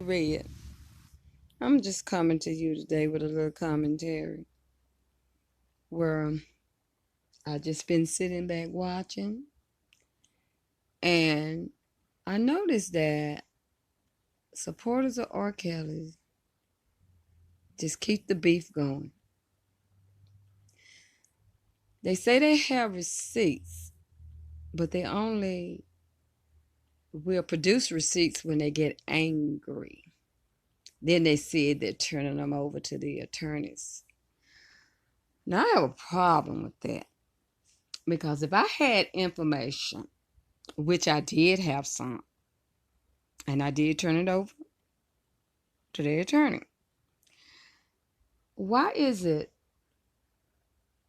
Red. I'm just coming to you today with a little commentary where I just been sitting back watching, and I noticed that supporters of R. Kelly just keep the beef going. They say they have receipts, but they only will produce receipts when they get angry. Then they said they're turning them over to the attorneys. Now I have a problem with that because if I had information, which I did have some, and I did turn it over to the attorney. Why is it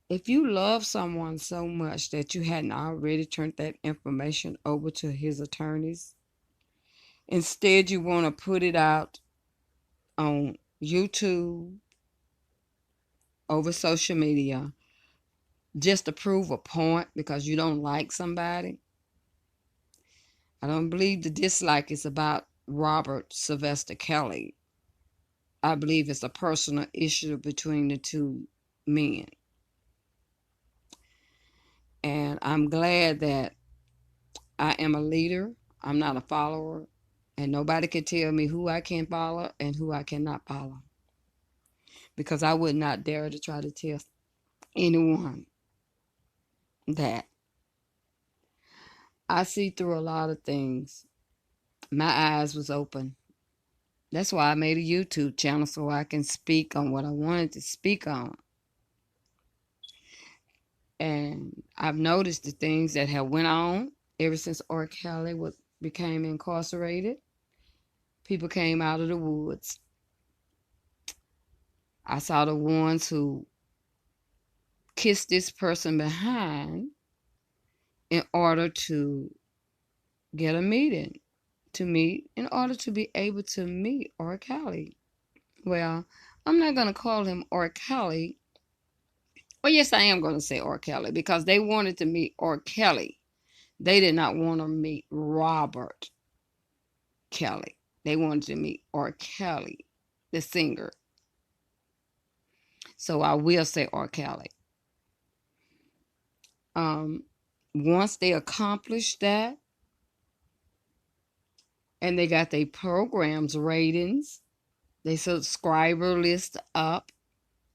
if you love someone so much that you hadn't already turned that information over to his attorneys? Instead, you want to put it out on YouTube, over social media, just to prove a point because you don't like somebody. I don't believe the dislike is about Robert Sylvester Kelly. I believe it's a personal issue between the two men. And I'm glad that I am a leader. I'm not a follower. And nobody can tell me who I can follow and who I cannot follow. Because I would not dare to try to tell anyone that. I see through a lot of things. My eyes was open. That's why I made a YouTube channel so I can speak on what I wanted to speak on. And I've noticed the things that have went on ever since R. Kelly became incarcerated. People came out of the woods. I saw the ones who kissed this person behind in order to get a meeting, to meet, in order to be able to meet R. Kelly. Well, I'm not going to call him R. Kelly. Well, yes, I am going to say R. Kelly because they wanted to meet R. Kelly. They did not want to meet Robert Kelly. They wanted to meet R. Kelly, the singer. So I will say R. Kelly. Once they accomplished that and they got their programs ratings, they subscriber list up,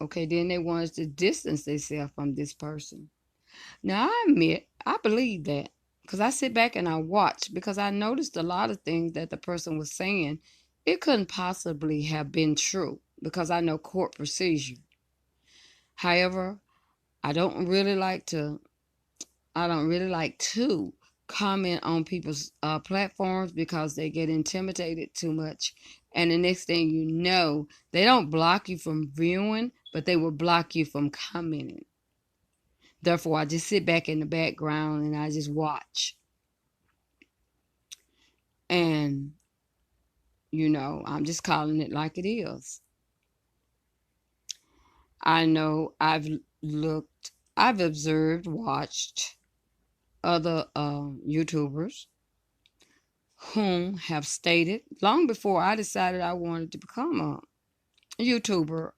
okay, then they wanted to distance themselves from this person. Now I admit, I believe that because I sit back and I watch because I noticed a lot of things that the person was saying. It couldn't possibly have been true because I know court procedure. However, I don't really like to I don't really like to comment on people's platforms because they get intimidated too much. And the next thing you know, they don't block you from viewing, but they will block you from commenting. Therefore, I just sit back in the background and I just watch. And, I'm just calling it like it is. I know I've observed, watched other YouTubers whom have stated long before I decided I wanted to become a YouTuber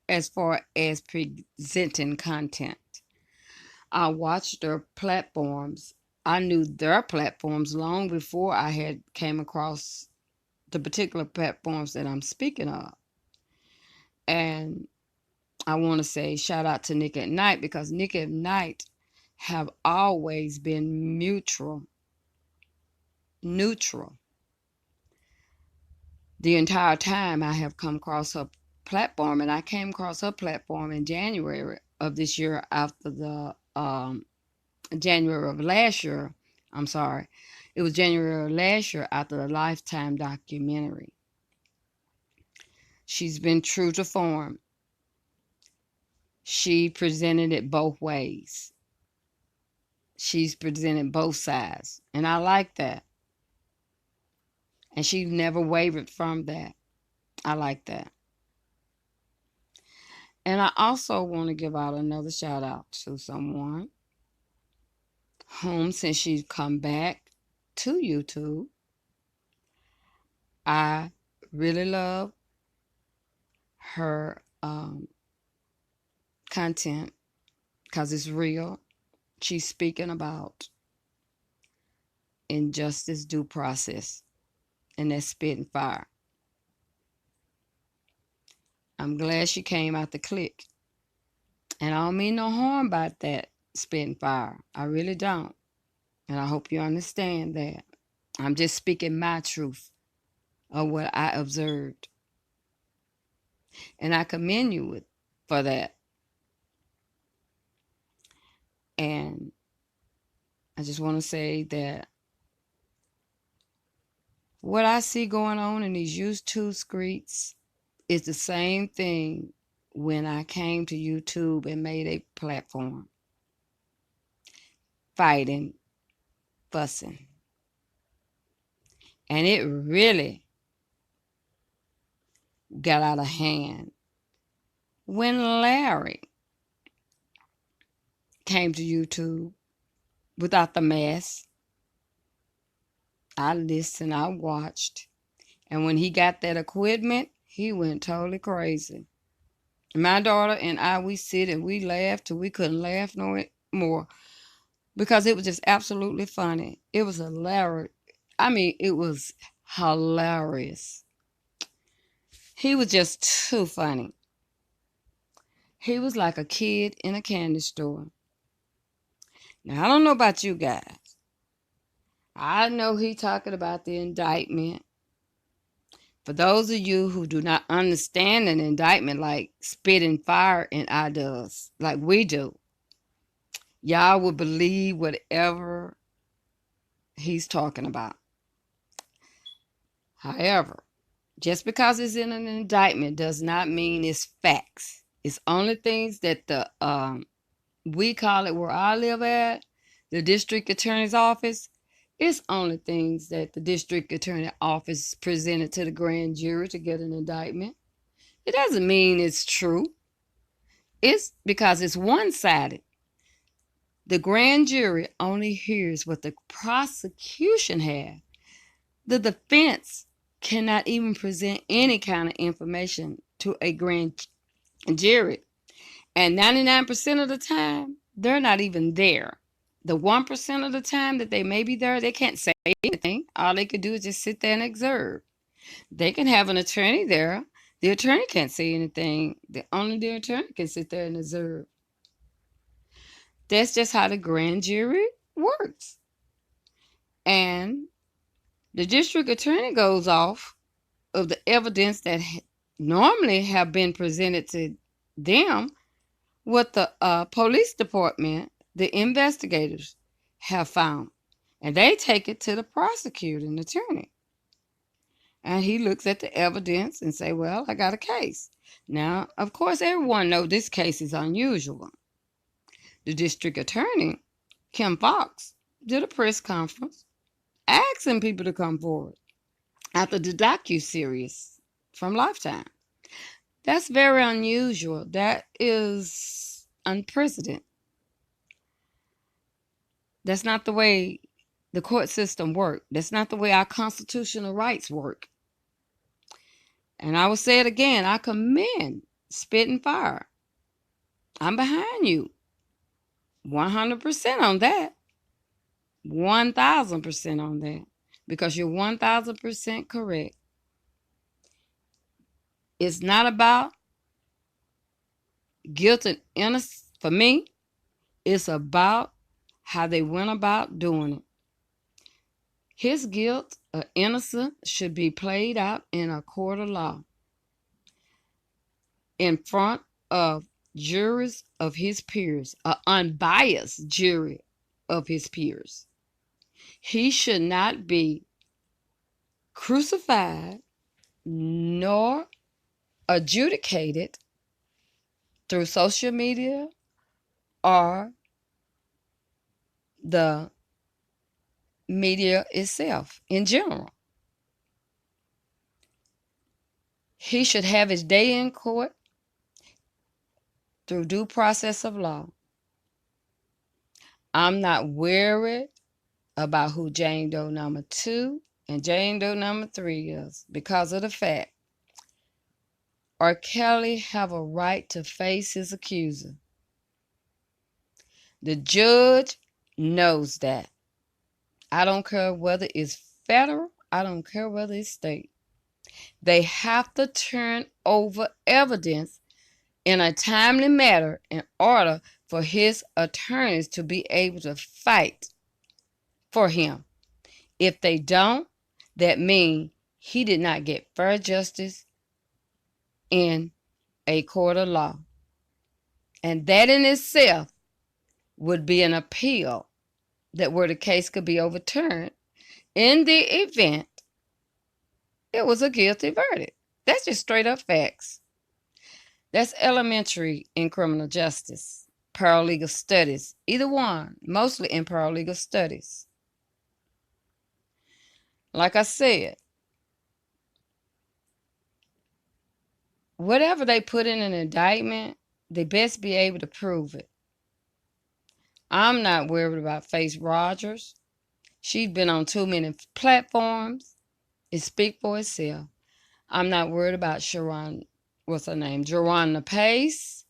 as far as presenting content. I watched their platforms. I knew their platforms long before I had came across the particular platforms that I'm speaking of. And I want to say shout out to Nick at Night because Nick at Night have always been neutral. The entire time I have come across her platform, and I came across her platform in January of this year after the January of last year. I'm sorry. It was January of last year after the Lifetime documentary. She's been true to form. She presented it both ways. She's presented both sides. And I like that. And she never wavered from that. I like that. And I also want to give out another shout out to someone whom, since she's come back to YouTube, I really love her content because it's real. She's speaking about injustice due process, and that's spitting fire. I'm glad she came out the clique. And I don't mean no harm about that spitting fire. I really don't. And I hope you understand that. I'm just speaking my truth of what I observed. And I commend you for that. And I just want to say that what I see going on in these YouTube streets is the same thing when I came to YouTube and made a platform. Fighting, fussing. And it really got out of hand when Larry came to YouTube without the mask. I listened, I watched. And when he got that equipment, he went totally crazy. My daughter and I, we sit and we laughed till we couldn't laugh no more because it was just absolutely funny. It was hilarious. I mean, it was hilarious. He was just too funny. He was like a kid in a candy store. Now, I don't know about you guys. I know he talking about the indictment. For those of you who do not understand an indictment like spitting fire in our does, like we do, y'all will believe whatever he's talking about. However, just because it's in an indictment does not mean it's facts. It's only things that the we call it where I live at, the district attorney's office. It's only things that the district attorney office presented to the grand jury to get an indictment. It doesn't mean it's true. It's because it's one-sided. The grand jury only hears what the prosecution has. The defense cannot even present any kind of information to a grand jury. And 99% of the time, they're not even there. The 1% of the time that they may be there, they can't say anything. All they could do is just sit there and observe. They can have an attorney there. The attorney can't say anything. Only the attorney can sit there and observe. That's just how the grand jury works. And the district attorney goes off of the evidence that normally have been presented to them, what the police department, the investigators have found. And they take it to the prosecuting attorney. And he looks at the evidence and say, well, I got a case. Now, of course, everyone knows this case is unusual. The district attorney, Kim Foxx, did a press conference asking people to come forward after the docuseries from Lifetime. That's very unusual. That is unprecedented. That's not the way the court system works. That's not the way our constitutional rights work. And I will say it again, I commend spitting fire. I'm behind you 100% on that. 1,000% on that. Because you're 1,000% correct. It's not about guilt and innocence. For me, it's about how they went about doing it. His guilt or innocence should be played out in a court of law in front of juries of his peers, an unbiased jury of his peers. He should not be crucified nor adjudicated through social media or the media itself in general. He should have his day in court through due process of law. I'm not worried about who Jane Doe number 2 And Jane Doe number 3 is because of the fact R. Kelly have a right to face his accuser. The judge knows that. I don't care whether it's federal, I don't care whether it's state. They have to turn over evidence in a timely manner in order for his attorneys to be able to fight for him. If they don't, that means he did not get fair justice in a court of law. And that in itself would be an appeal that where the case could be overturned in the event it was a guilty verdict. That's just straight up facts. That's elementary in criminal justice, paralegal studies, either one, mostly in paralegal studies. Like I said, whatever they put in an indictment, they best be able to prove it. I'm not worried about Face Rogers. She's been on too many platforms. It speaks for itself. I'm not worried about Sharon, what's her name? Jeronna Pace.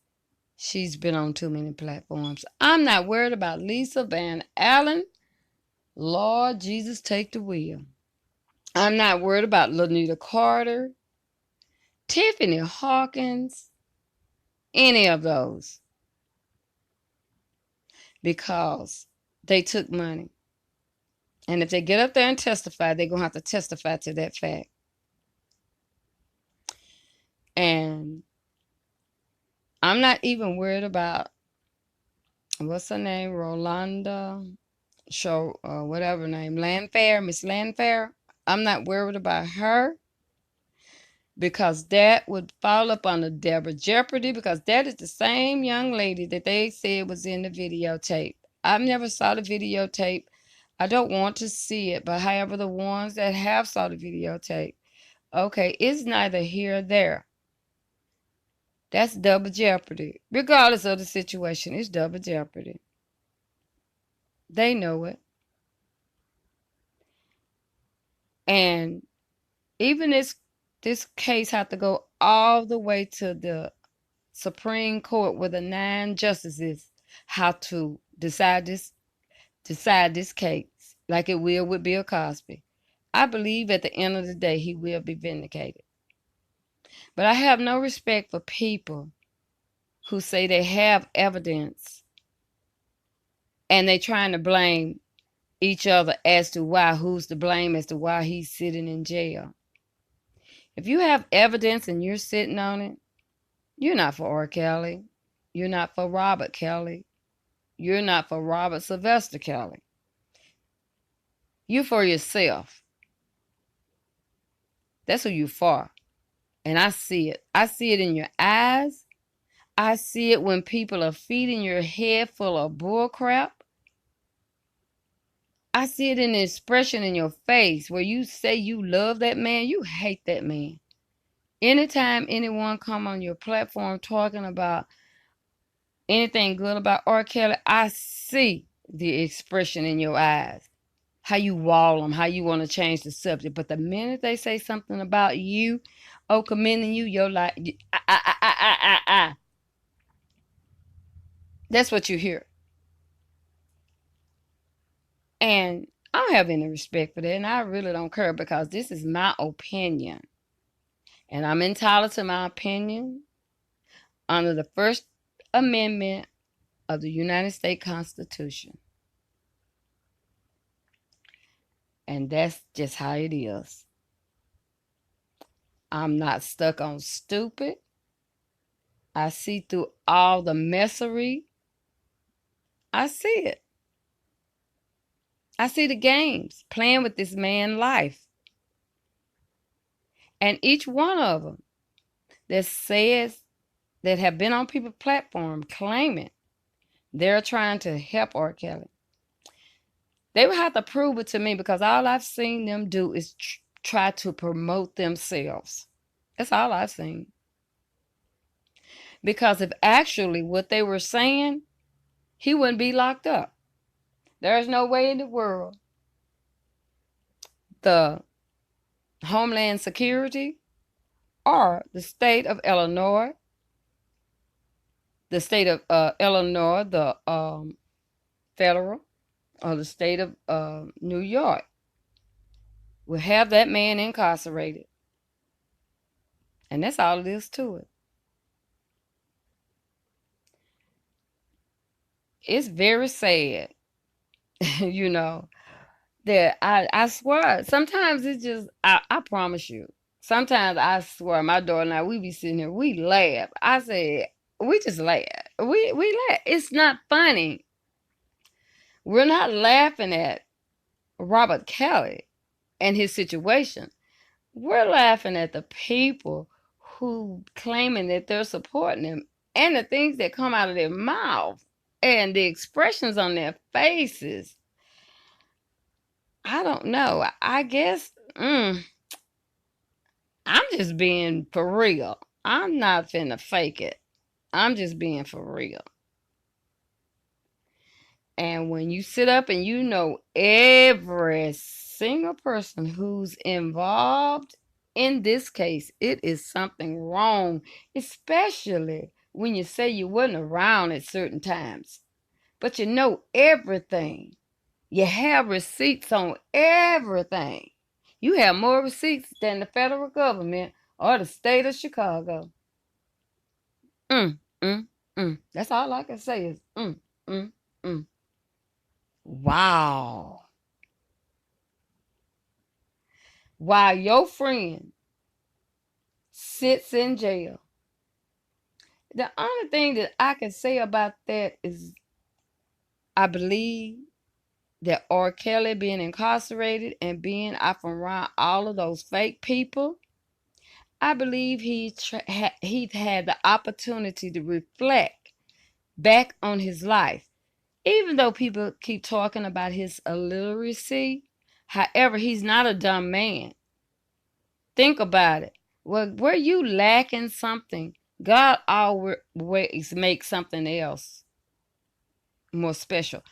She's been on too many platforms. I'm not worried about Lisa Van Allen. Lord Jesus, take the wheel. I'm not worried about Lanita Carter, Tiffany Hawkins, any of those. Because they took money. And if they get up there and testify, they're going to have to testify to that fact. And I'm not even worried about, what's her name, Rolanda, whatever name, Landfair, Miss Landfair. I'm not worried about her because that would fall up under Deborah Jeopardy because that is the same young lady that they said was in the videotape. I've never saw the videotape. I don't want to see it, but however, the ones that have saw the videotape, okay, it's neither here or there. That's double jeopardy. Regardless of the situation, it's double jeopardy. They know it. And even this case had to go all the way to the Supreme Court where the 9 justices have to decide this case, like it will with Bill Cosby. I believe at the end of the day he will be vindicated. But I have no respect for people who say they have evidence and they trying to blame each other as to why, who's to blame as to why he's sitting in jail. If you have evidence and you're sitting on it, you're not for R. Kelly. You're not for Robert Kelly. You're not for Robert Sylvester Kelly. You're for yourself. That's who you're for. And I see it. I see it in your eyes. I see it when people are feeding your head full of bull crap. I see it in the expression in your face where you say you love that man, you hate that man. Anytime anyone come on your platform talking about anything good about R. Kelly, I see the expression in your eyes. How you wall them, how you want to change the subject. But the minute they say something about you, commending you, you're like, That's what you hear. And I don't have any respect for that, and I really don't care because this is my opinion. And I'm entitled to my opinion under the First Amendment of the United States Constitution. And that's just how it is. I'm not stuck on stupid. I see through all the messery. I see it. I see the games playing with this man's life. And each one of them that says that have been on people's platform claiming they're trying to help R. Kelly, they would have to prove it to me because all I've seen them do is try to promote themselves. That's all I've seen. Because if actually what they were saying, he wouldn't be locked up. There's no way in the world the Homeland Security, or the state of Illinois, the federal, or the state of New York will have that man incarcerated. And that's all it is to it. It's very sad, you know, that I swear, sometimes it's just, I promise you, sometimes I swear, my daughter and I, we be sitting here, we laugh. I said, we just laugh. We laugh. It's not funny. We're not laughing at Robert Kelly and his situation. We're laughing at the people who claiming that they're supporting him and the things that come out of their mouth and the expressions on their faces. I don't know. I guess I'm just being for real. I'm not finna fake it. I'm just being for real. And when you sit up and you know every single person who's involved in this case, it is something wrong, especially when you say you wasn't around at certain times. But you know everything. You have receipts on everything. You have more receipts than the federal government or the state of Chicago. Mm, mm, That's all I can say is mm. Wow. While your friend sits in jail. The only thing that I can say about that is I believe that R. Kelly being incarcerated and being out from around all of those fake people, I believe he had the opportunity to reflect back on his life. Even though people keep talking about his illiteracy, however, he's not a dumb man. Think about it. Well, were you lacking something? God always makes something else more special.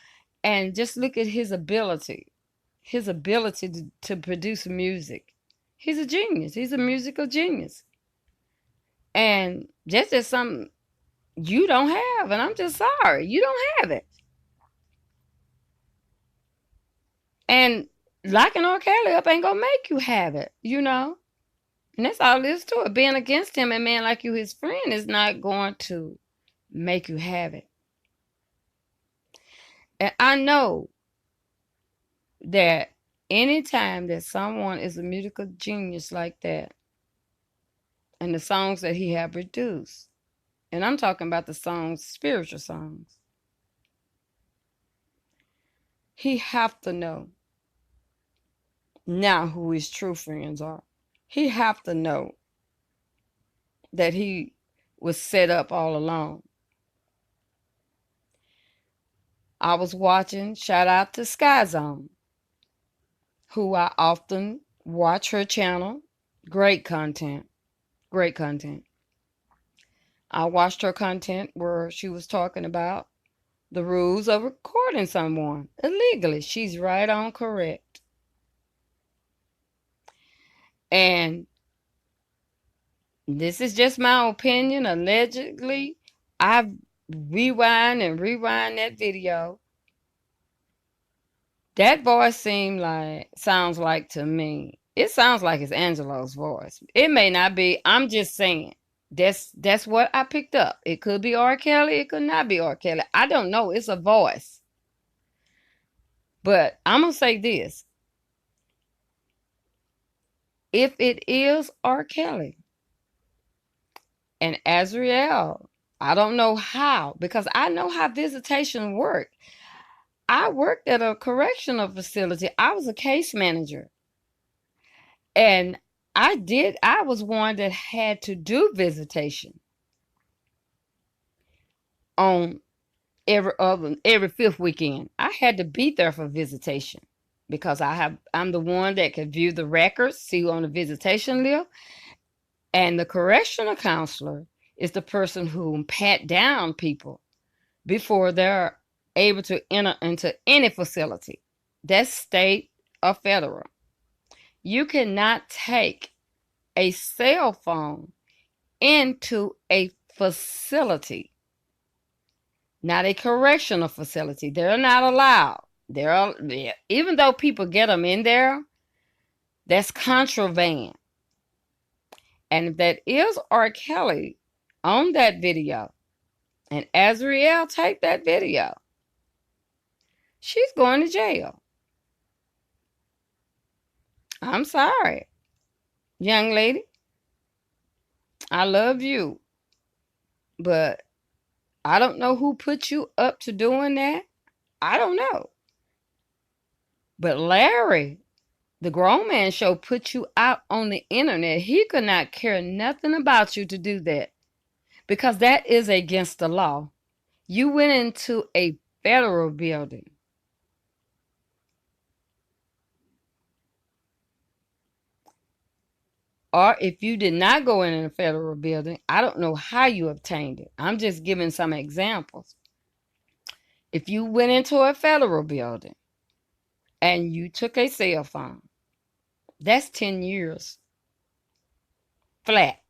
And just look at his ability to produce music. He's a genius. He's a musical genius. And just as something you don't have, and I'm just sorry, you don't have it. And locking R. Kelly up ain't gonna make you have it, you know? And that's all there is to it. Being against him and man like you, his friend, is not going to make you have it. And I know that anytime that someone is a musical genius like that, and the songs that he have produced, and I'm talking about the songs, spiritual songs, he have to know now who his true friends are. He have to know that he was set up all along. I was watching, shout out to Sky Zone, who I often watch her channel. Great content. Great content. I watched her content where she was talking about the rules of recording someone illegally. She's right on correct. And this is just my opinion. Allegedly, I've rewind that video. That voice sounds like to me, it sounds like it's Angelo's voice. It may not be. I'm just saying. That's what I picked up. It could be R. Kelly. It could not be R. Kelly. I don't know. It's a voice. But I'm going to say this. If it is R. Kelly and Azriel, I don't know how, because I know how visitation works. I worked at a correctional facility. I was a case manager. And I was one that had to do visitation on every fifth weekend. I had to be there for visitation because I'm the one that could view the records, see who on the visitation list, and the correctional counselor is the person who pat down people before they're able to enter into any facility. That's state or federal. You cannot take a cell phone into a facility, not a correctional facility. They're not allowed. Even though people get them in there, that's contraband. And if that is R. Kelly on that video, and Azriel taped that video, she's going to jail. I'm sorry, young lady. I love you, but I don't know who put you up to doing that. I don't know. But Larry, the Grown Man Show, put you out on the internet. He could not care nothing about you to do that, because that is against the law. You went into a federal building. Or if you did not go in a federal building, I don't know how you obtained it. I'm just giving some examples. If you went into a federal building and you took a cell phone, that's 10 years flat.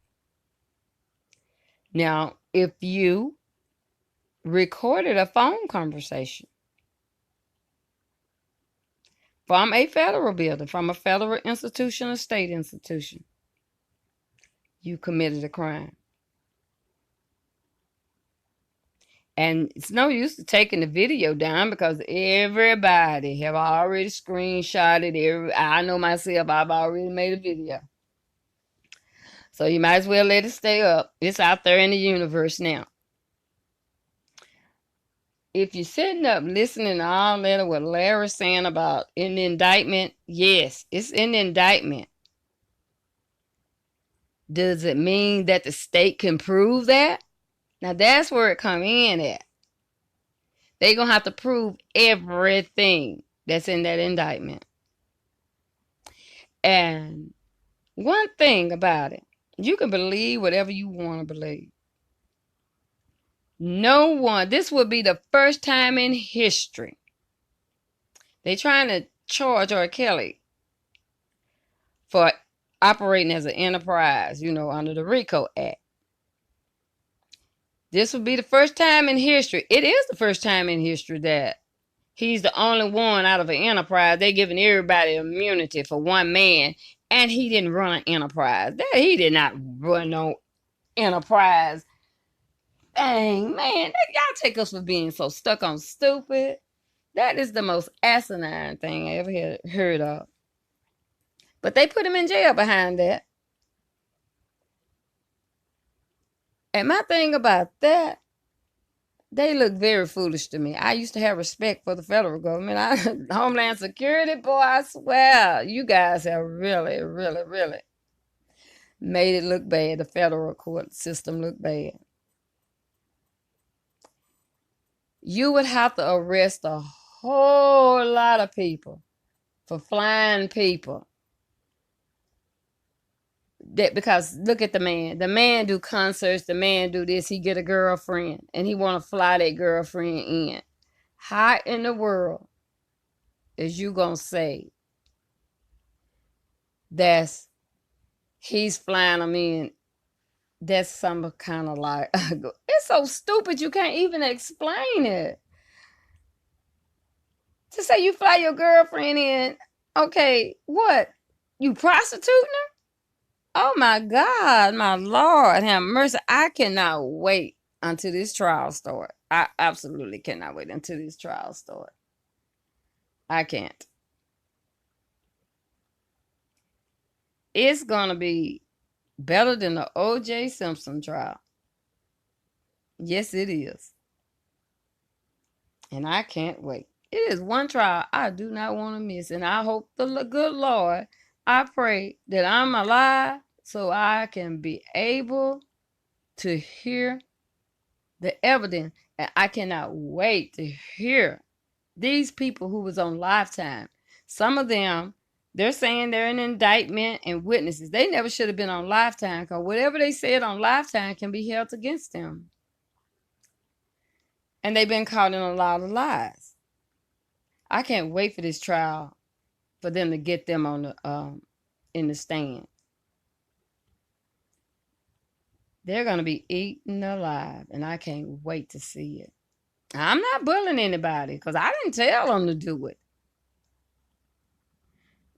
Now, if you recorded a phone conversation from a federal building, from a federal institution or state institution, you committed a crime. And it's no use to taking the video down, because everybody have already screenshotted it. I know myself, I've already made a video. So you might as well let it stay up. It's out there in the universe now. If you're sitting up listening to all that what Larry's saying about in the indictment, yes, it's in the indictment. Does it mean that the state can prove that? Now that's where it come in at. They're going to have to prove everything that's in that indictment. And one thing about it, you can believe whatever you want to believe. No one, this would be the first time in history. They're trying to charge R. Kelly for operating as an enterprise, under the RICO Act. This would be the first time in history. It is the first time in history that he's the only one out of an enterprise. They're giving everybody immunity for one man, and he didn't run an enterprise. He did not run no enterprise. Dang, man, y'all take us for being so stuck on stupid. That is the most asinine thing I ever heard of. But they put him in jail behind that. And my thing about that, they look very foolish to me. I used to have respect for the federal government. Homeland Security, boy, I swear, you guys have really, really, really made it look bad. The federal court system look bad. You would have to arrest a whole lot of people for flying people. That, because look at the man do concerts, the man do this, he get a girlfriend and he want to fly that girlfriend in. How in the world is you gonna say he's flying them in? That's some kind of like, it's so stupid you can't even explain it. To say you fly your girlfriend in, okay, what, you prostituting her? Oh my God, my Lord, have mercy. I cannot wait until this trial starts. I absolutely cannot wait until this trial starts. I can't. It's going to be better than the O.J. Simpson trial. Yes, it is. And I can't wait. It is one trial I do not want to miss. And I hope the good Lord, I pray that I'm alive so I can be able to hear the evidence. And I cannot wait to hear these people who was on Lifetime. Some of them, they're saying they're an indictment and witnesses. They never should have been on Lifetime, because whatever they said on Lifetime can be held against them. And they've been caught in a lot of lies. I can't wait for this trial, for them to get them on the in the stand. They're going to be eaten alive, and I can't wait to see it. I'm not bullying anybody because I didn't tell them to do it.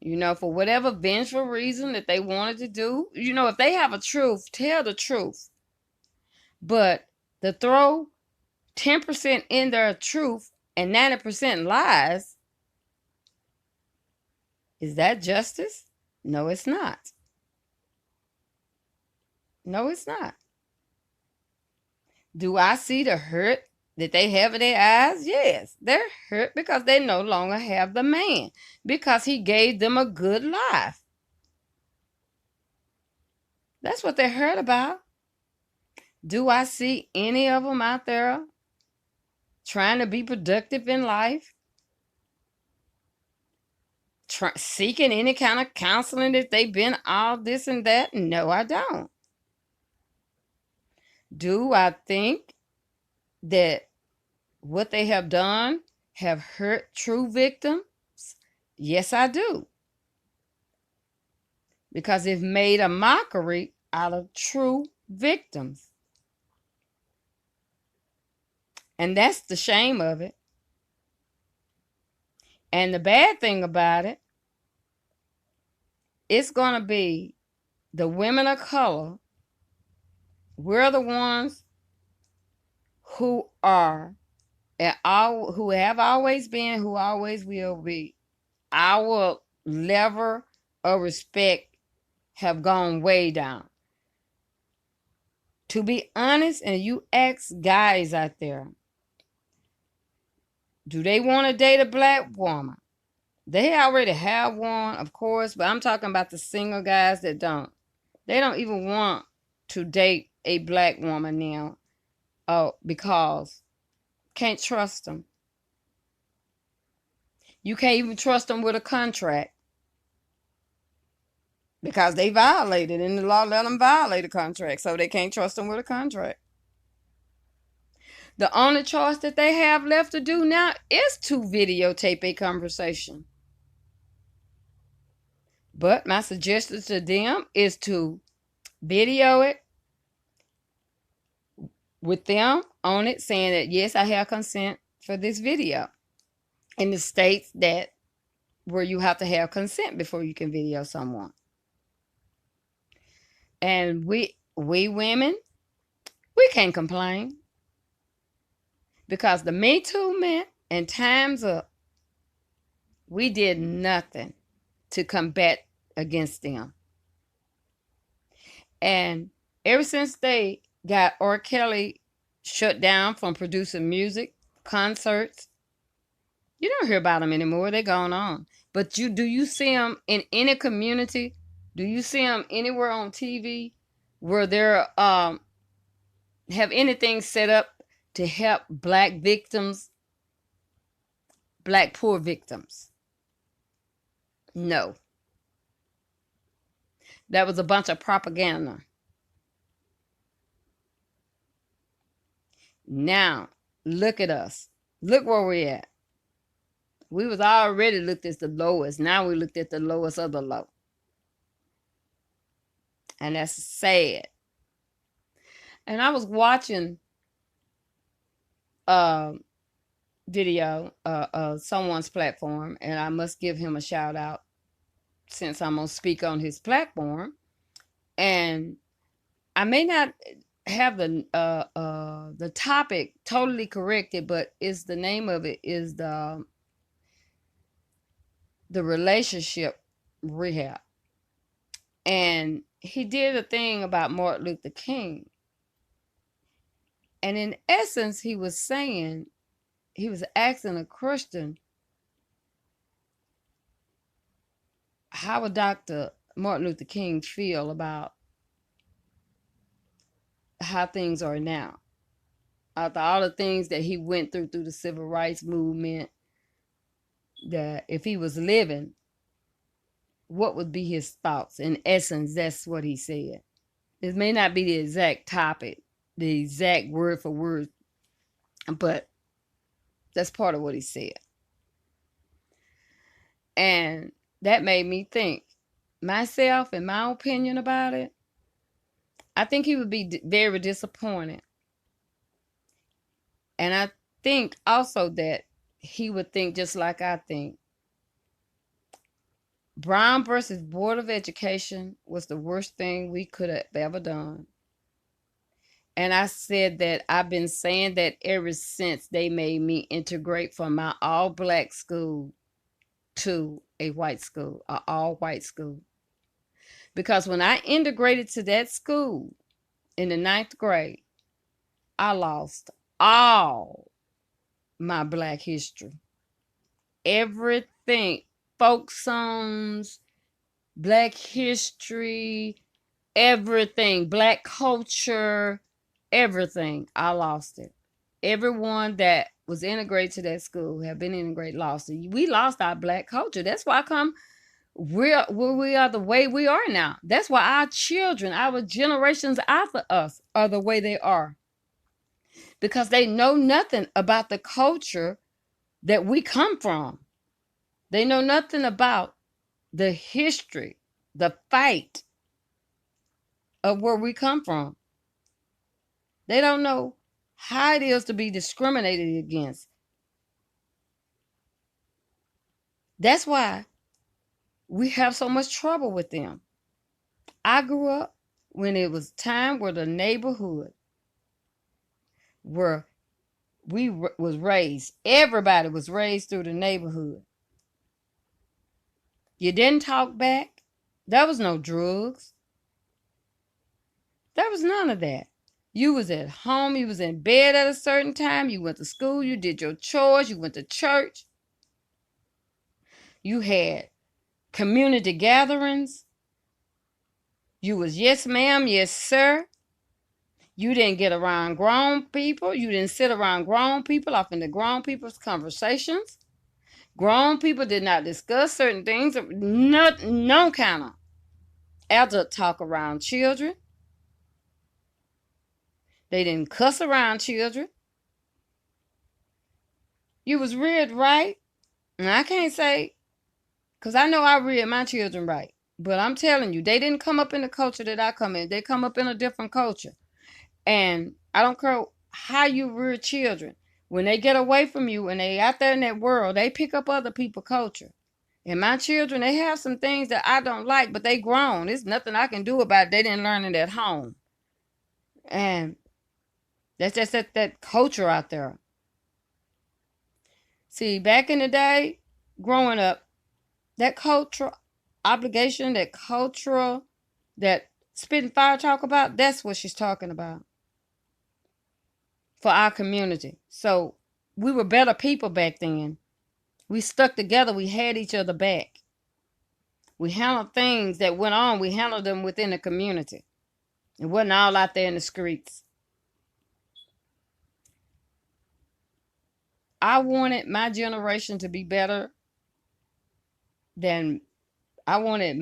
You know, for whatever vengeful reason that they wanted to do, you know, if they have a truth, tell the truth. But to throw 10% in their truth and 90% lies, is that justice? No, it's not. No, it's not. Do I see the hurt that they have in their eyes? Yes, they're hurt because they no longer have the man, because he gave them a good life. That's what they're hurt about. Do I see any of them out there trying to be productive in life? Seeking any kind of counseling that they've been all this and that? No, I don't. Do I think that what they have done have hurt true victims? Yes, I do. Because it made a mockery out of true victims. And that's the shame of it. And the bad thing about it, it's going to be the women of color. We're the ones who are, who have always been, who always will be. Our level of respect have gone way down. To be honest, and you ask guys out there, do they want to date a black woman? They already have one, of course, but I'm talking about the single guys that don't. They don't even want to date a black woman now, because can't trust them. You can't even trust them with a contract because they violated, and the law let them violate a contract, so they can't trust them with a contract. The only choice that they have left to do now is to videotape a conversation. But my suggestion to them is to video it with them on it, saying that, yes, I have consent for this video. In the states that where you have to have consent before you can video someone. And we women, we can't complain. Because the Me Too movement and Time's Up, we did nothing to combat against them. And ever since they got R. Kelly shut down from producing music, concerts, you don't hear about them anymore. They're gone on. But do you see them in any community? Do you see them anywhere on TV where they're have anything set up to help black victims, black poor victims? No. That was a bunch of propaganda. Now, look at us. Look where we're at. We was already looked at the lowest. Now we looked at the lowest of the low. And that's sad. And I was watching a video, someone's platform, and I must give him a shout out since I'm going to speak on his platform. And I may not have the topic totally corrected, but is the name of it is the relationship rehab. And he did a thing about Martin Luther King. And in essence, he was saying, he was asking a Christian, how would Dr. Martin Luther King feel about how things are now? After all the things that he went through the civil rights movement, that if he was living, what would be his thoughts? In essence, that's what he said. It may not be the exact topic, the exact word for word, but that's part of what he said. And that made me think, myself and my opinion about it, I think he would be very disappointed. And I think also that he would think just like I think. Brown versus Board of Education was the worst thing we could have ever done. And I said that I've been saying that ever since they made me integrate from my all black school to a white school, an all white school. Because when I integrated to that school in the 9th grade, I lost all my black history. Everything, folk songs, black history, everything, black culture, everything. I lost it. Everyone that was integrated to that school have been integrated, lost it. We lost our black culture. That's why we are the way we are now. That's why our children, our generations after us are the way they are. Because they know nothing about the culture that we come from. They know nothing about the history, the fight of where we come from. They don't know how it is to be discriminated against. That's why we have so much trouble with them. I grew up when it was time where the neighborhood where we was raised, everybody was raised through the neighborhood. You didn't talk back. There was no drugs. There was none of that. You was at home. You was in bed at a certain time. You went to school. You did your chores. You went to church. You had community gatherings. You was yes, ma'am, yes, sir. You didn't get around grown people. You didn't sit around grown people off into grown people's conversations. Grown people did not discuss certain things. No kind of adult talk around children. They didn't cuss around children. You was reared right. And I can't say, because I know I reared my children right. But I'm telling you, they didn't come up in the culture that I come in. They come up in a different culture. And I don't care how you rear children. When they get away from you and they out there in that world, they pick up other people's culture. And my children, they have some things that I don't like, but they grown. There's nothing I can do about it. They didn't learn it at home. And that's just that culture out there. See, back in the day, growing up, that cultural obligation, that cultural, that spitting fire talk about, that's what she's talking about for our community. So we were better people back then. We stuck together. We had each other back. We handled things that went on. We handled them within the community. It wasn't all out there in the streets. I wanted my generation to be better than I wanted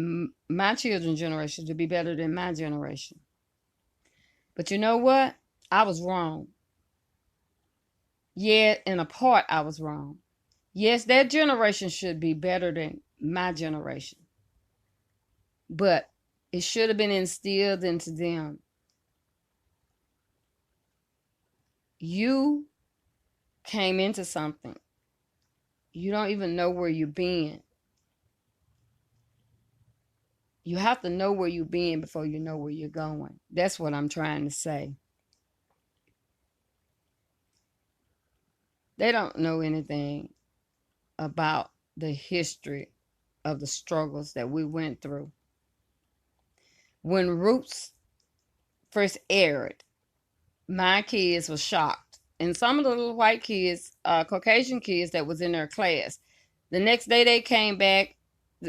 my children's generation to be better than my generation. But you know what? I was wrong. Yeah, in a part, I was wrong. Yes, that generation should be better than my generation. But it should have been instilled into them. You came into something. You don't even know where you've been. You have to know where you've been before you know where you're going. That's what I'm trying to say. They don't know anything about the history of the struggles that we went through. When Roots first aired, my kids were shocked. And some of the little white kids, Caucasian kids that was in their class, the next day they came back,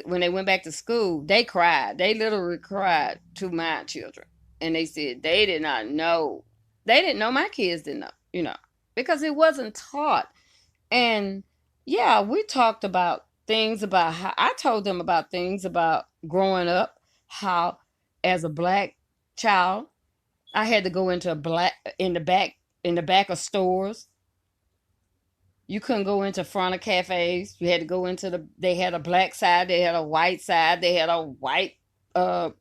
when they went back to school, they cried. They literally cried to my children. And they said they did not know. They didn't know, my kids didn't know, because it wasn't taught. And yeah, we talked about things about how I told them about things about growing up, how as a black child, I had to go into in the back of stores. You couldn't go into front of cafes. You had to go into they had a black side, they had a white side, they had a white uh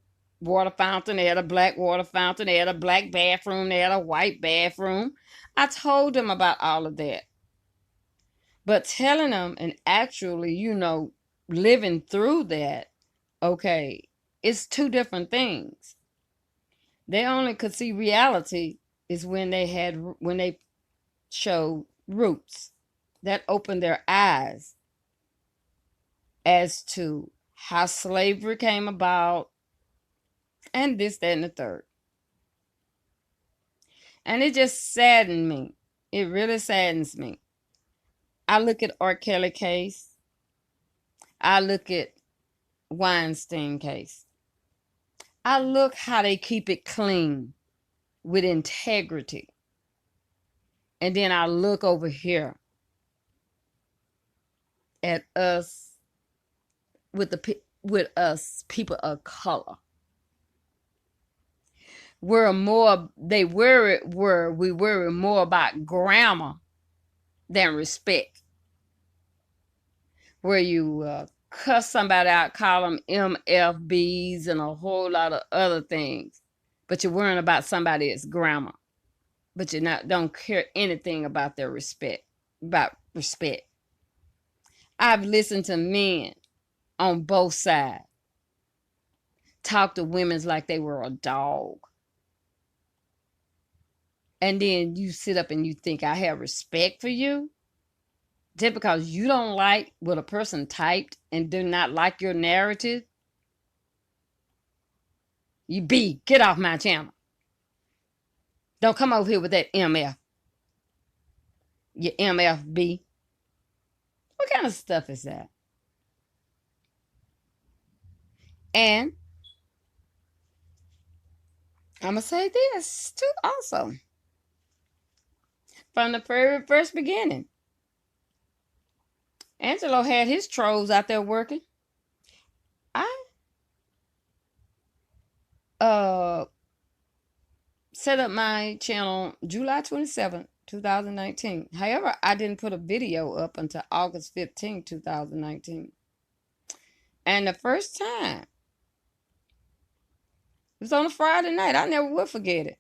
water fountain, they had a black water fountain, they had a black bathroom, they had a white bathroom. I told them about all of that. But telling them and actually, living through that, okay, it's two different things. They only could see reality is when they showed Roots. That opened their eyes as to how slavery came about and this, that, and the third. And it just saddened me. It really saddens me. I look at R. Kelly case. I look at Weinstein case. I look how they keep it clean with integrity. And then I look over here at us with us people of color. We worry more about grammar than respect. Where you cuss somebody out, call them MFBs and a whole lot of other things, but you're worrying about somebody's grammar, but you don't care anything about their respect. I've listened to men on both sides talk to women like they were a dog. And then you sit up and you think, I have respect for you? Just because you don't like what a person typed and do not like your narrative? Get off my channel. Don't come over here with that MF. You MFB. What kind of stuff is that? And I'm going to say this too also. From the very first beginning, Angelo had his trolls out there working. I set up my channel July 27th, 2019. However, I didn't put a video up until August 15th, 2019. And the first time, it was on a Friday night. I never will forget it.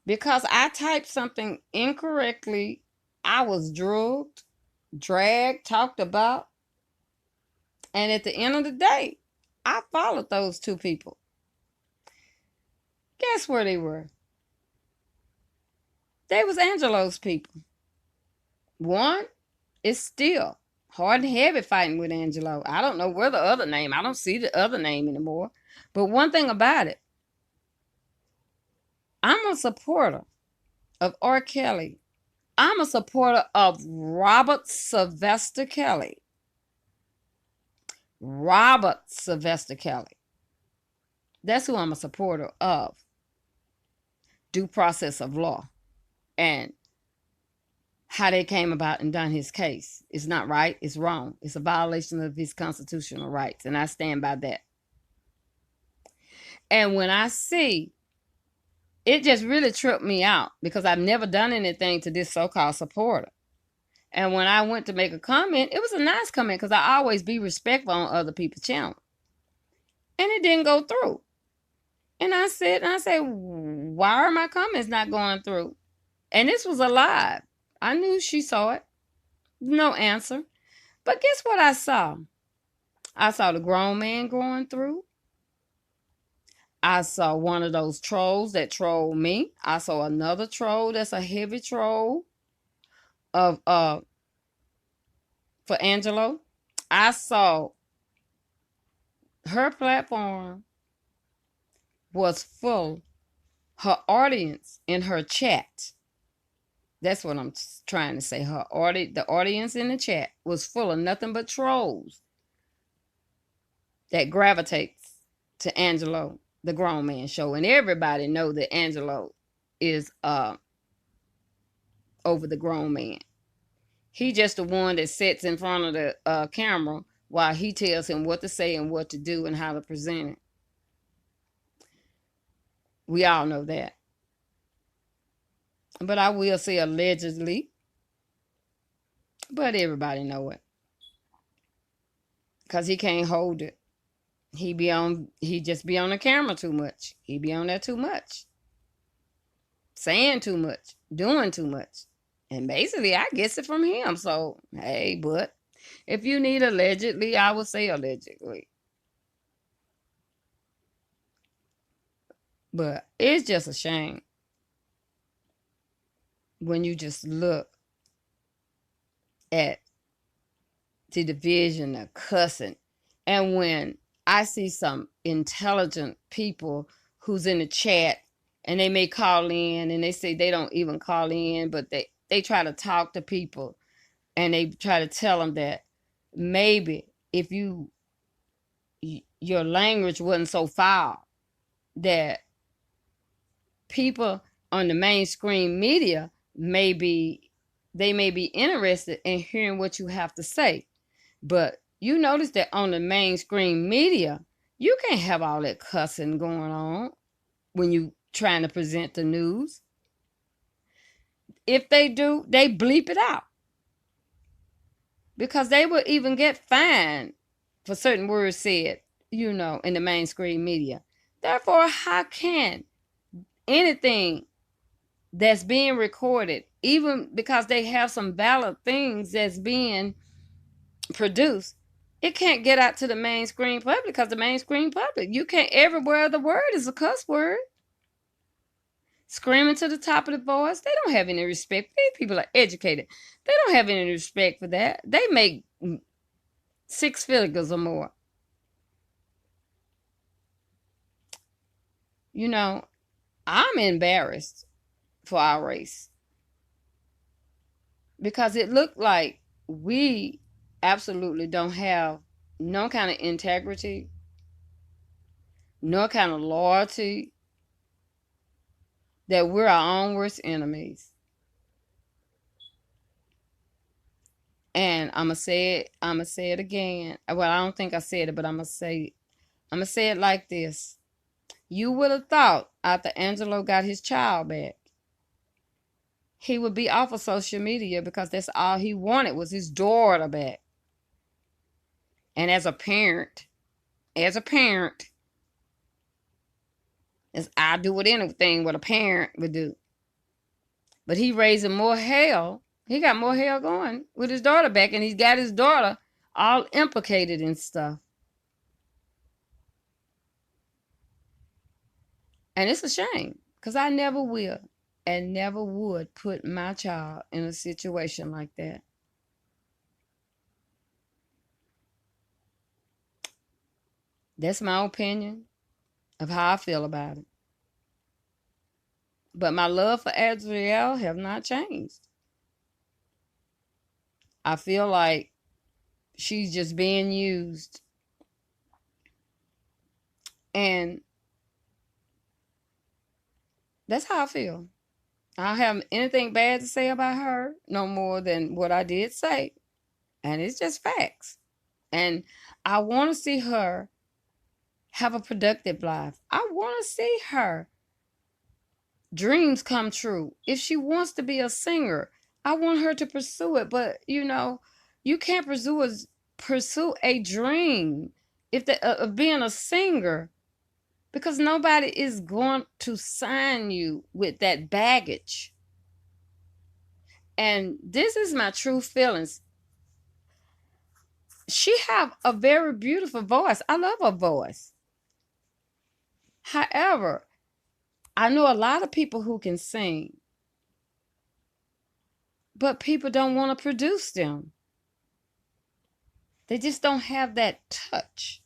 Because I typed something incorrectly. I was drugged, dragged, talked about. And at the end of the day, I followed those two people. Guess where they were? They was Angelo's people. One is still hard and heavy fighting with Angelo. I don't know where the other name. I don't see the other name anymore. But one thing about it, I'm a supporter of R. Kelly. I'm a supporter of Robert Sylvester Kelly. Robert Sylvester Kelly. That's who I'm a supporter of. Due process of law. And how they came about and done his case. It's not right. It's wrong. It's a violation of his constitutional rights. And I stand by that. And when I see, it just really tripped me out because I've never done anything to this so-called supporter. And when I went to make a comment, it was a nice comment because I always be respectful on other people's channel. And it didn't go through. And I said, why are my comments not going through? And this was a live. I knew she saw it. No answer. But guess what I saw? I saw the grown man going through. I saw one of those trolls that trolled me. I saw another troll that's a heavy troll of for Angelo. I saw her platform was full. Her audience in her chat. That's what I'm trying to say. The audience in the chat was full of nothing but trolls that gravitates to Angelo, the grown man show. And everybody know that Angelo is over the grown man. He just the one that sits in front of the camera while he tells him what to say and what to do and how to present it. We all know that. But I will say allegedly. But everybody know it. Because he can't hold it. He just be on the camera too much. He be on there too much. Saying too much, doing too much. And basically I gets it from him. So hey, but if you need allegedly, I would say allegedly. But it's just a shame when you just look at the division, the cussing, and when I see some intelligent people who's in the chat and they may call in and they say they don't even call in, but they try to talk to people and they try to tell them that maybe if your language wasn't so foul, that people on the mainstream media they may be interested in hearing what you have to say. But you notice that on the mainstream media, you can't have all that cussing going on when you trying to present the news. If they do, they bleep it out. Because they will even get fined for certain words said, in the mainstream media. Therefore, how can anything that's being recorded, even because they have some valid things that's being produced, it can't get out to the mainstream public because the mainstream public, you can't, everywhere the word is a cuss word. Screaming to the top of the voice, they don't have any respect. These people are educated. They don't have any respect for that. They make 6 figures or more. I'm embarrassed for our race because it looked like we absolutely don't have no kind of integrity, no kind of loyalty, that we're our own worst enemies. And I'm gonna say it again. Well, I don't think I said it, but I'm gonna say it like this. You would have thought after Angelo got his child back, he would be off of social media because that's all he wanted was his daughter back. And as a parent, as I do with anything what a parent would do. But he raising more hell. He got more hell going with his daughter back, and he's got his daughter all implicated in stuff. And it's a shame because I never will and never would put my child in a situation like that. That's my opinion of how I feel about it. But my love for Adrielle have not changed. I feel like she's just being used. And that's how I feel. I don't have anything bad to say about her, no more than what I did say. And it's just facts. And I want to see her have a productive life. I want to see her dreams come true. If she wants to be a singer, I want her to pursue it. But you can't pursue a dream of being a singer, because nobody is going to sign you with that baggage. And this is my true feelings. She have a very beautiful voice. I love her voice. However, I know a lot of people who can sing, but people don't want to produce them. They just don't have that touch.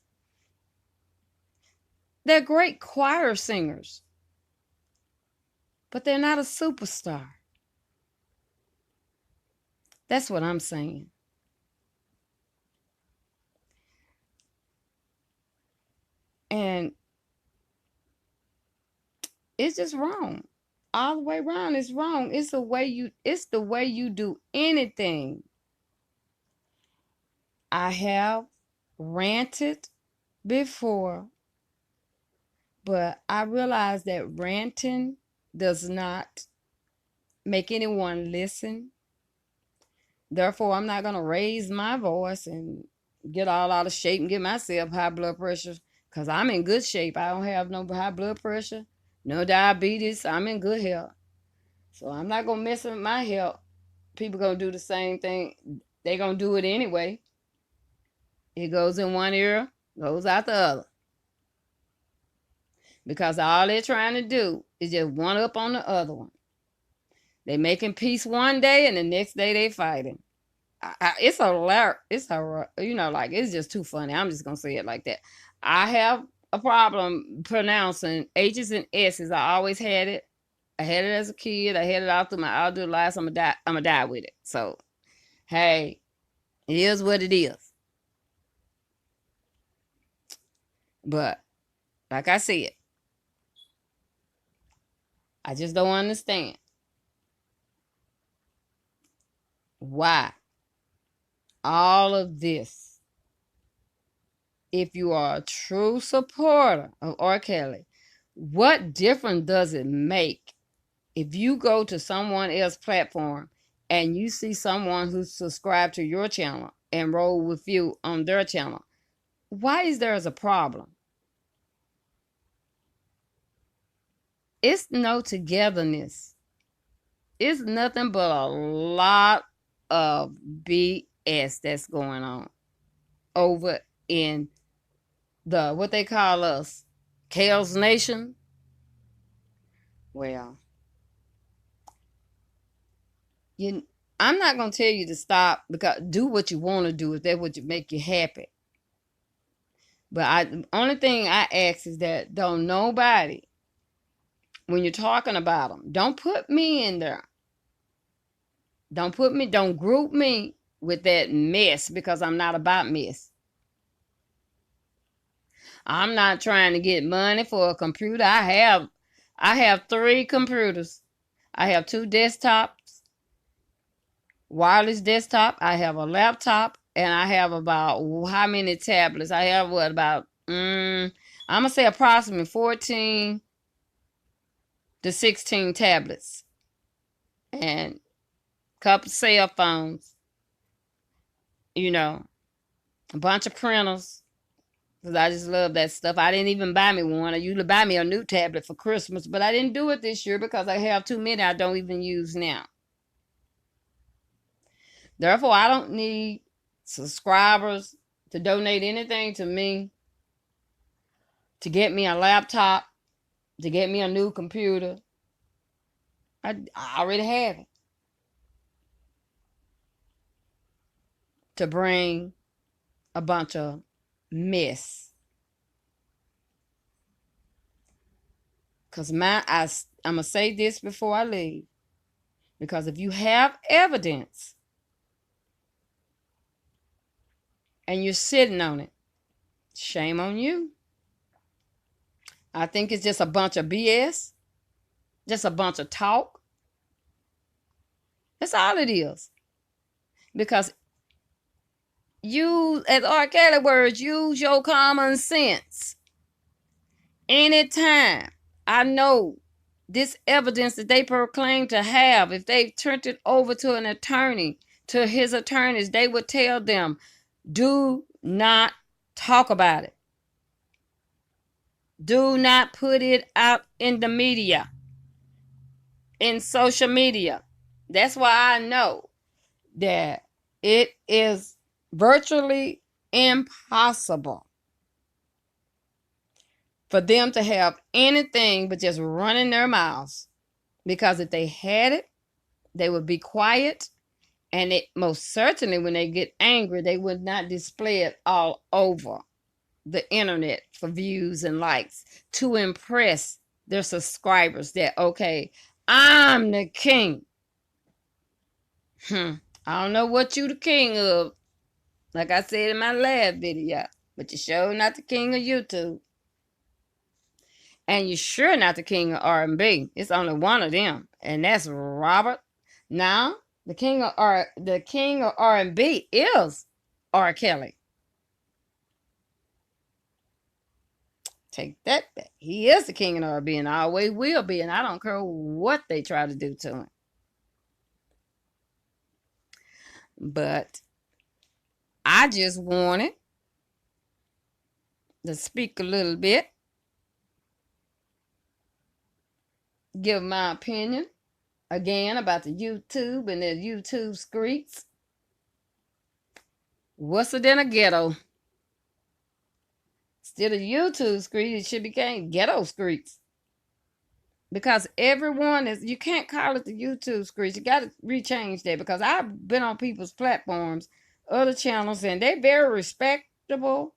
They're great choir singers, but they're not a superstar. That's what I'm saying. And it's just wrong. All the way around, it's wrong. It's the way you do anything. I have ranted before, but I realize that ranting does not make anyone listen. Therefore, I'm not going to raise my voice and get all out of shape and get myself high blood pressure because I'm in good shape. I don't have no high blood pressure, no diabetes. I'm in good health. So I'm not going to mess with my health. People going to do the same thing. They going to do it anyway. It goes in one ear, goes out the other. Because all they're trying to do is just one up on the other one. They making peace one day and the next day they fighting. It's hilarious. It's like it's just too funny. I'm just gonna say it like that. I have a problem pronouncing H's and S's. I always had it. I had it as a kid. I had it all through my adult life. I'm gonna die with it. So, hey, it is what it is. But like I said, I just don't understand why all of this. If you are a true supporter of R. Kelly, what difference does it make if you go to someone else's platform and you see someone who's subscribed to your channel and roll with you on their channel? Why is there a problem? It's no togetherness. It's nothing but a lot of BS that's going on over in the, what they call us, Chaos Nation. Well, I'm not going to tell you to stop, because do what you want to do if that's what make you happy. But the only thing I ask is that don't nobody, when you're talking about them, don't put me in there. Don't group me with that mess, because I'm not about mess. I'm not trying to get money for a computer. I have 3 computers. I have 2 desktops, wireless desktop. I have a laptop, and I have about how many tablets? I have about I'm gonna say approximately 14 to 16 tablets, and a couple cell phones. A bunch of printers. Because I just love that stuff. I didn't even buy me one. I usually buy me a new tablet for Christmas, but I didn't do it this year because I have too many I don't even use now. Therefore, I don't need subscribers to donate anything to me, to get me a laptop, to get me a new computer. I already have it. To bring a bunch of mess. Because I'm going to say this before I leave. Because if you have evidence and you're sitting on it, shame on you. I think it's just a bunch of BS. Just a bunch of talk. That's all it is. Because you, as R. Kelly words, use your common sense. Anytime I know this evidence that they proclaim to have, if they turned it over to an attorney, to his attorneys, they would tell them, do not talk about it. Do not put it out in the media, in social media. That's why I know that it is virtually impossible for them to have anything but just running their mouths. Because if they had it, they would be quiet. And it most certainly, when they get angry, they would not display it all over the internet for views and likes to impress their subscribers that, okay, I'm the king. I don't know what you the king of, like I said in my last video, but you're sure not the king of YouTube. And you're sure not the king of R&B. It's only one of them, and that's Robert. Now, the king of R&B is R. Kelly. Take that back. He is the king of R&B and always will be, and I don't care what they try to do to him. But I just wanted to speak a little bit, give my opinion again about the YouTube and the YouTube streets. What's it in a ghetto? Instead of YouTube street, it should become ghetto streets. Because everyone is, you can't call it the YouTube streets. You got to rechange that, because I've been on people's platforms, other channels, and they're very respectable.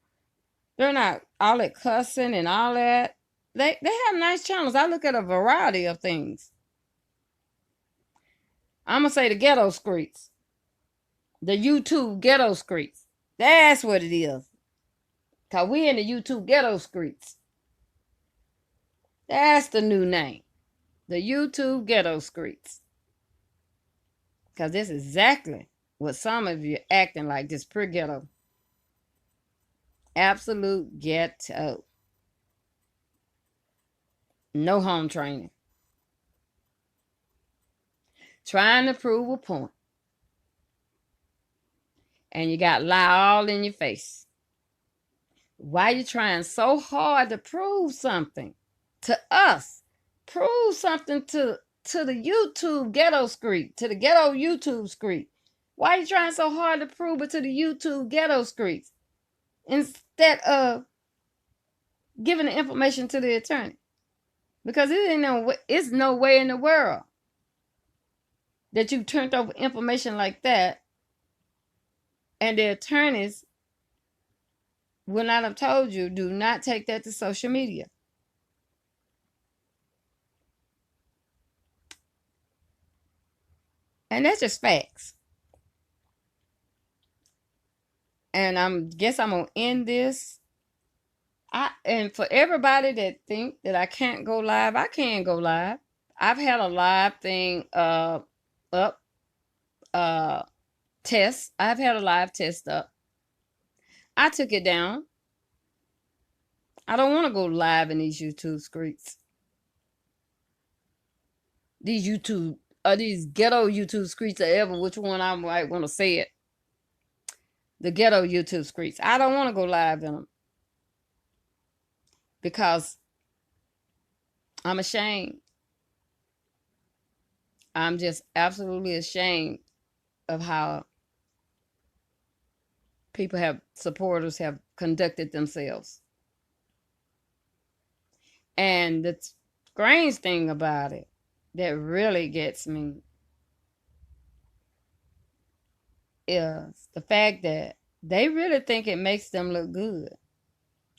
They're not all that cussing and all that. They have nice channels. I look at a variety of things. I'm going to say the ghetto streets. The YouTube ghetto streets. That's what it is. Because we in the YouTube ghetto streets. That's the new name. The YouTube ghetto streets. Because this is exactly what some of you are acting like, this pure ghetto. Absolute ghetto. No home training. Trying to prove a point. And you got lie all in your face. Why you trying so hard to prove something to us? Prove something to the YouTube ghetto street, to the ghetto YouTube street. Why you trying so hard to prove it to the YouTube ghetto streets instead of giving the information to the attorney? Because it's no way in the world that you turned over information like that and the attorneys would not have told you, do not take that to social media. And that's just facts. And I guess I'm going to end this. And for everybody that think that I can't go live, I can go live. I've had a live thing up, test. I've had a live test up. I took it down. I don't want to go live in these YouTube streets. These ghetto YouTube streets, or ever which one I might want to say it. The ghetto YouTube streets. I don't want to go live in them. Because I'm ashamed. I'm just absolutely ashamed of how supporters have conducted themselves. And the strange thing about it that really gets me is the fact that they really think it makes them look good.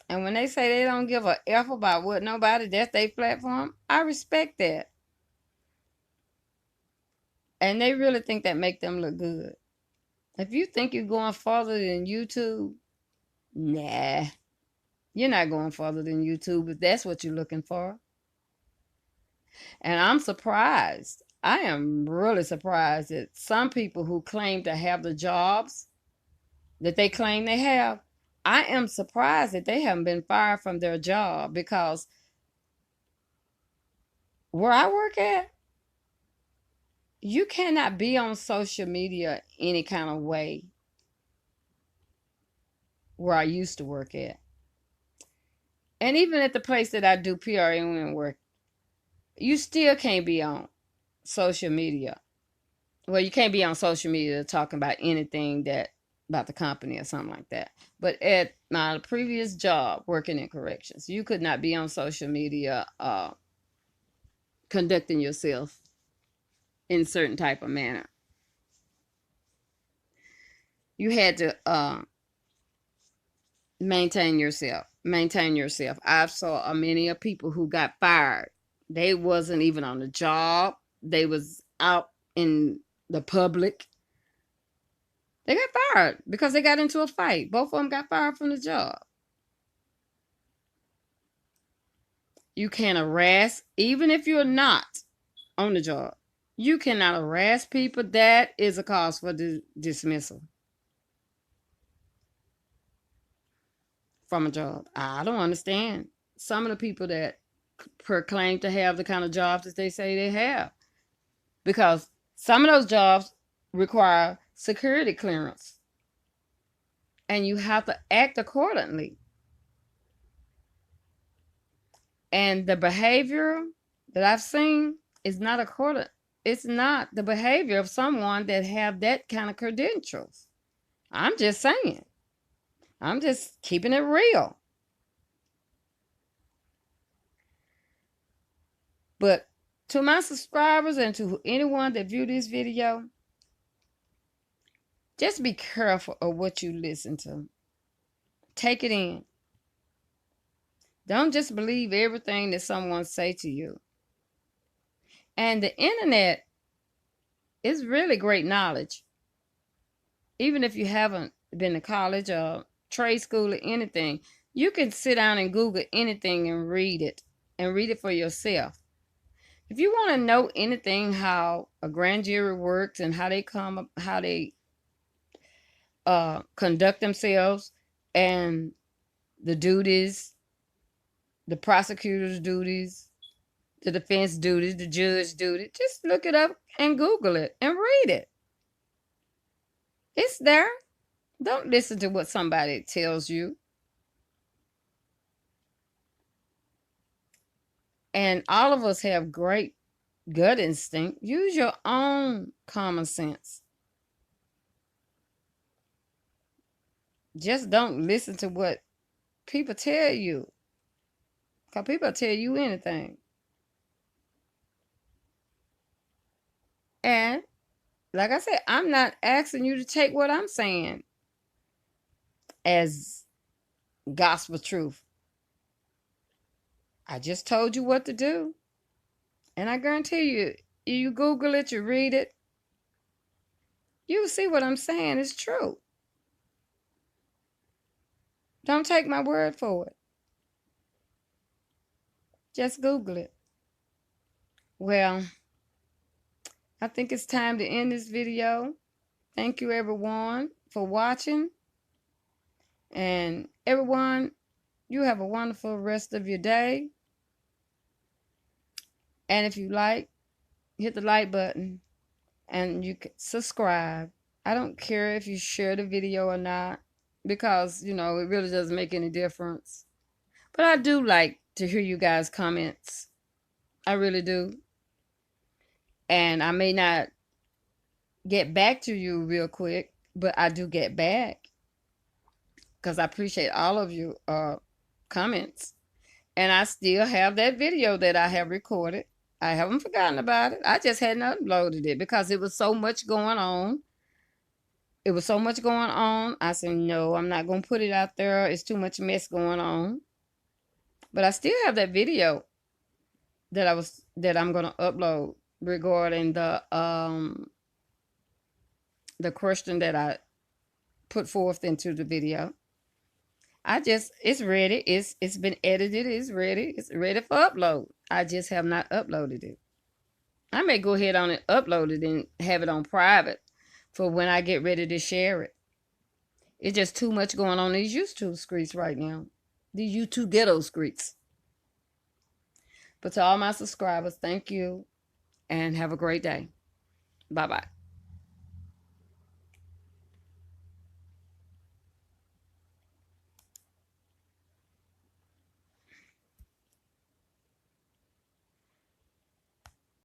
And when they say they don't give a F about what nobody, that's their platform, I respect that. And they really think that make them look good. If you think you're going farther than YouTube, nah. You're not going farther than YouTube if that's what you're looking for. And I'm surprised. I am really surprised that some people who claim to have the jobs that they claim they have, I am surprised that they haven't been fired from their job, because where I work at, you cannot be on social media any kind of way where I used to work at. And even at the place that I do PRN work, you still can't be on social media. Well, you can't be on social media talking about anything about the company or something like that. But at my previous job working in corrections, you could not be on social media conducting yourself in a certain type of manner. You had to maintain yourself. I saw many of people who got fired. They wasn't even on the job. They was out in the public. They got fired because they got into a fight. Both of them got fired from the job. You can harass, even if you're not on the job. You cannot harass people. That is a cause for dismissal from a job. I don't understand some of the people that proclaim to have the kind of jobs that they say they have. Because some of those jobs require security clearance. And you have to act accordingly. And the behavior that I've seen is not it's not the behavior of someone that have that kind of credentials. I'm just saying. I'm just keeping it real. But to my subscribers and to anyone that view this video, just be careful of what you listen to. Take it in. Don't just believe everything that someone say to you. And the internet is really great knowledge. Even if you haven't been to college or trade school or anything, you can sit down and Google anything and read it for yourself. If you want to know anything how a grand jury works and how they conduct themselves and the duties, the prosecutor's duties, the defense duties, the judge duty, just look it up and Google it and read it. It's there. Don't listen to what somebody tells you. And all of us have great gut instinct. Use your own common sense. Just don't listen to what people tell you. Because people tell you anything. And like I said, I'm not asking you to take what I'm saying as gospel truth. I just told you what to do. And I guarantee you, you Google it, you read it, you'll see what I'm saying is true. Don't take my word for it. Just Google it. Well, I think it's time to end this video. Thank you, everyone, for watching. And everyone, you have a wonderful rest of your day. And if you like, hit the like button and you can subscribe. I don't care if you share the video or not, because, you know, it really doesn't make any difference. But I do like to hear you guys' comments. I really do. And I may not get back to you real quick, but I do get back, because I appreciate all of you comments. And I still have that video that I have recorded. I haven't forgotten about it. I just hadn't uploaded it because it was so much going on. It was so much going on. I said, no, I'm not going to put it out there. It's too much mess going on. But I still have that video that I'm going to upload regarding the question that I put forth into the video. It's ready. It's been edited. It's ready. It's ready for upload. I just have not uploaded it. I may go ahead on and upload it and have it on private for when I get ready to share it. It's just too much going on these YouTube streets right now. These YouTube ghetto streets. But to all my subscribers, thank you and have a great day. Bye-bye.